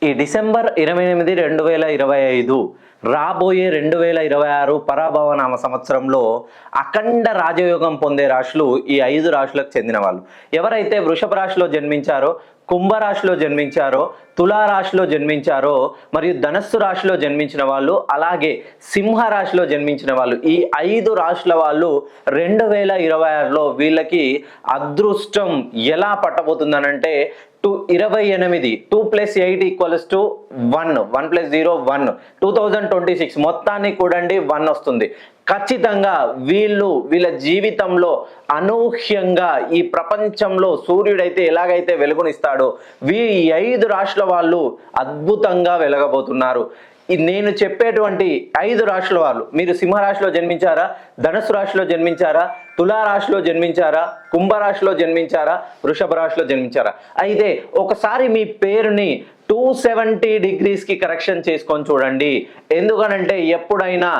ఈ డిసెంబర్ 28, 2025 రాబోయే 2026 పరాభవనామ సంవత్సరంలో అఖండ రాజయోగం పొందే రాశులు ఈ 5 రాశులకు చెందిన వాళ్ళు. ఎవరైతే వృషభ రాశిలో జన్మించారో, కుంభరాశిలో జన్మించారో, తులారాశిలో జన్మించారో మరియు ధనస్సు రాశిలో జన్మించిన వాళ్ళు, అలాగే సింహ రాశిలో జన్మించిన వాళ్ళు, ఈ 5 రాశుల వాళ్ళు 2026లో వీళ్ళకి అదృష్టం ఎలా పట్టబోతుందనంటే 28 2 + 8 = 1 1 + 0 1 2026 మొత్తాన్ని కూడండి 1 వస్తుంది. ఖచ్చితంగా వీళ్ళ జీవితంలో అనూహ్యంగా ఈ ప్రపంచంలో సూర్యుడైతే ఎలాగైతే వెలుగునిస్తాడో ఈ 5 రాశుల వాళ్ళు అద్భుతంగా వెలగబోతున్నారు. నేను చెప్పేటువంటి 5 రాశుల వాళ్ళు, మీరు సింహరాశిలో జన్మించారా, ధనుసు రాశిలో జన్మించారా, తులారాశిలో జన్మించారా, కుంభరాశిలో జన్మించారా, వృషభ రాశిలో జన్మించారా, అయితే ఒకసారి మీ పేరుని 270 degreesకి కరెక్షన్ చేసుకొని చూడండి. ఎందుకనంటే ఎప్పుడైనా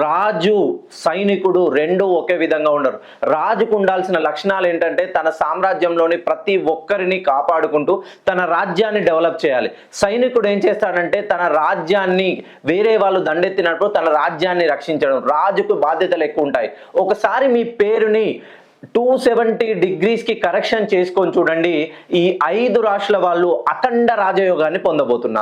రాజు సైనికుడు రెండు ఒకే విధంగా ఉండరు. రాజుకు ఉండాల్సిన లక్షణాలు ఏంటంటే తన సామ్రాజ్యంలోని ప్రతి ఒక్కరిని కాపాడుకుంటూ తన రాజ్యాన్ని డెవలప్ చేయాలి. సైనికుడు ఏం చేస్తాడంటే తన రాజ్యాన్ని వేరే వాళ్ళు దండెత్తినప్పుడు తన రాజ్యాన్ని రక్షించడం. రాజుకు బాధ్యతలు ఎక్కువ ఉంటాయి. ఒకసారి మీ పేరుని 270 degreesకి కరెక్షన్ చేసుకొని చూడండి. ఈ 5 రాశుల వాళ్ళు అఖండ రాజయోగాన్ని పొందబోతున్నారు.